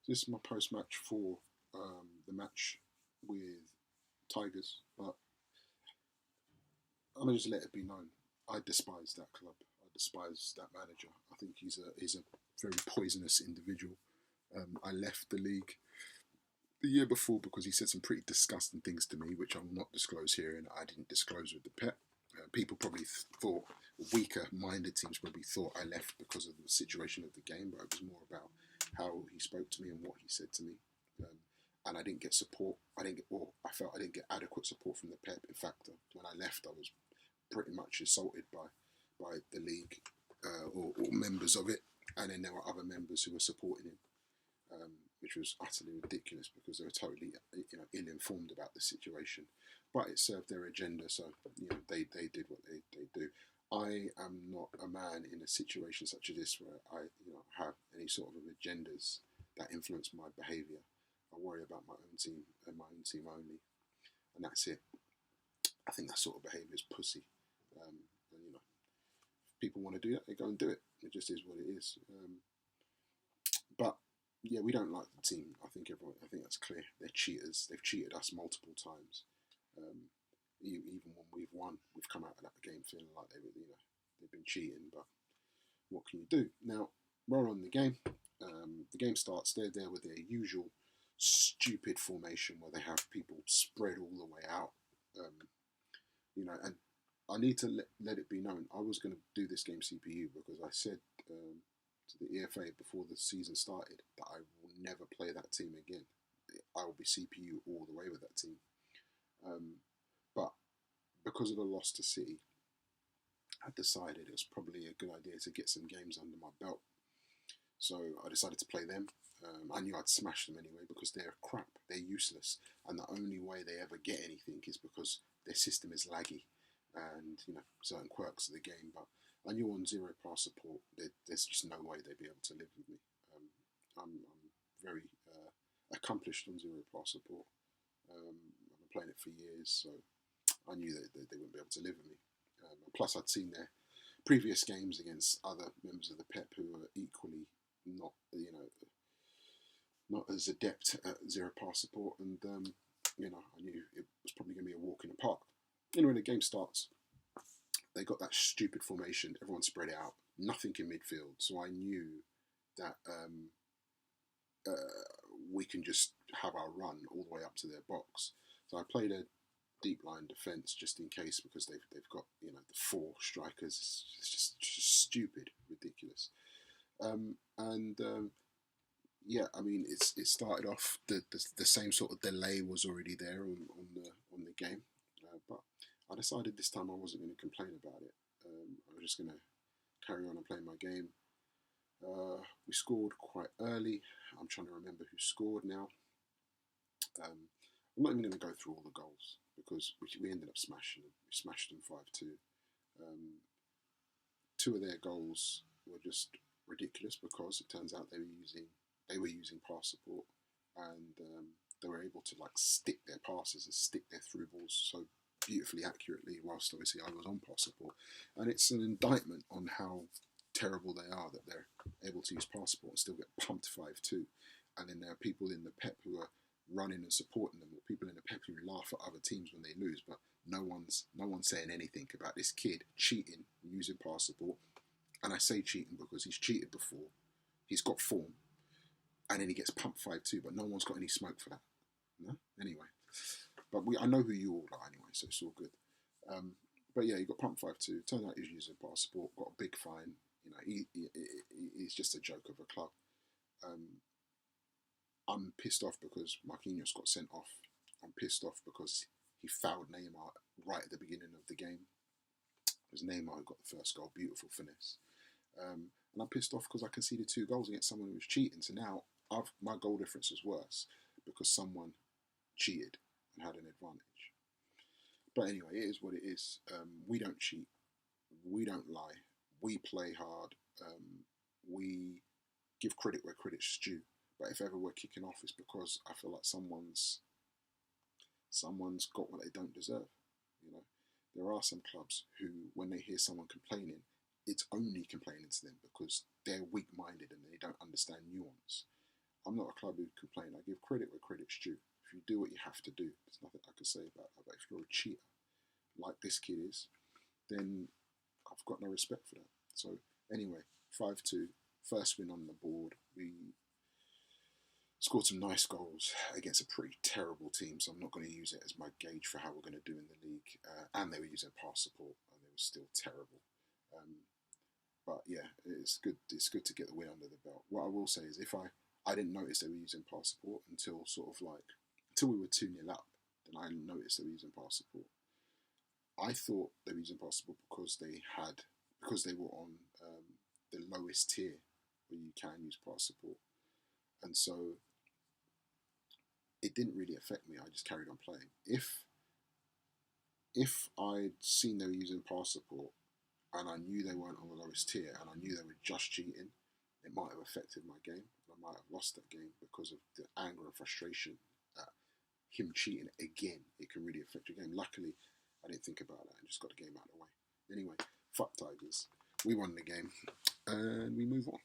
This is my post-match for the match with Tigers, but I'm gonna just let it be known. I despise that club. I despise that manager. I think he's a very poisonous individual. I left the league the year before because he said some pretty disgusting things to me, which I will not disclose here, and I didn't disclose with the pet. People probably thought, weaker-minded teams probably thought I left because of the situation of the game, but it was more about how he spoke to me and what he said to me. And I didn't get support. I felt I didn't get adequate support from the Pep. In fact, when I left, I was pretty much assaulted by the league or members of it, and then there were other members who were supporting him, which was utterly ridiculous because they were totally ill-informed about the situation. But it served their agenda, so they did what they do. I am not a man in a situation such as this where I have any sort of agendas that influence my behaviour. I worry about my own team and my own team only, and that's it. I think that sort of behaviour is pussy. And if people want to do that, they go and do it. It just is what it is. But yeah, we don't like the team. I think that's clear. They're cheaters. They've cheated us multiple times. Even when we've won, we've come out of that game feeling like they've been cheating. But what can you do? Now, roll on the game. The game starts. They're there with their usual stupid formation where they have people spread all the way out. And I need to let it be known I was going to do this game CPU because I said to the EFA before the season started that I will never play that team again. I will be CPU all the way with that team. But because of the loss to City, I decided it was probably a good idea to get some games under my belt. So I decided to play them. I knew I'd smash them anyway because they're crap. They're useless. And the only way they ever get anything is because their system is laggy and, certain quirks of the game. But I knew on zero pass support, there's just no way they'd be able to live with me. I'm very accomplished on zero pass support. I've been playing it for years, so I knew that they wouldn't be able to live with me. Plus, I'd seen their previous games against other members of the Pep who were equally not as adept at zero pass support, and I knew it was probably going to be a walk in the park. When the game starts, they got that stupid formation, everyone spread out, nothing in midfield, so I knew that we can just have our run all the way up to their box. So I played a deep line defence just in case because they've got the four strikers. It's just stupid, ridiculous. It started off the same sort of delay was already there on the game, but I decided this time I wasn't going to complain about it. I was just going to carry on and play my game. We scored quite early. I'm trying to remember who scored now. I'm not even going to go through all the goals because we ended up smashing them. We smashed them 5-2. Two of their goals were just ridiculous because it turns out they were using pass support, and they were able to stick their passes and stick their through balls so beautifully accurately whilst obviously I was on pass support. And it's an indictment on how terrible they are that they're able to use pass support and still get pumped 5-2. And then there are people in the Pep who are running and supporting them, or people in the Pep who laugh at other teams when they lose, but no one's saying anything about this kid cheating using pass support. And I say cheating because he's cheated before, he's got form, and then he gets pumped 5-2, but no one's got any smoke for that. No? Anyway. But I know who you all are anyway, so it's all good. But yeah, he got pumped 5-2. Turned out he was using pass support, got a big fine. He's just a joke of a club. I'm pissed off because Marquinhos got sent off. I'm pissed off because he fouled Neymar right at the beginning of the game. It was Neymar who got the first goal, beautiful finesse. And I'm pissed off because I conceded 2 goals against someone who was cheating. So now my goal difference is worse because someone cheated and had an advantage. But anyway, it is what it is. We don't cheat. We don't lie. We play hard. We give credit where credit's due. But if ever we're kicking off, it's because I feel like someone's got what they don't deserve. There are some clubs who, when they hear someone complaining, it's only complaining to them because they're weak-minded and they don't understand nuance. I'm not a club who complain. I give credit where credit's due. If you do what you have to do, there's nothing I can say about that. But if you're a cheater, like this kid is, then I've got no respect for that. So anyway, 5-2, first win on the board. We scored some nice goals against a pretty terrible team, so I'm not going to use it as my gauge for how we're going to do in the league. And they were using pass support, and they were still terrible. But yeah, it's good. It's good to get the win under the belt. What I will say is, if I didn't notice they were using pass support until until we were 2-0 up, then I noticed they were using pass support. I thought they were using pass support because they were on the lowest tier where you can use pass support, and so it didn't really affect me. I just carried on playing. If I'd seen they were using pass support and I knew they weren't on the lowest tier and I knew they were just cheating, it might have affected my game. I might have lost that game because of the anger and frustration at him cheating again. It can really affect your game. Luckily, I didn't think about that and just got the game out of the way. Anyway, fuck Tigers. We won the game and we move on.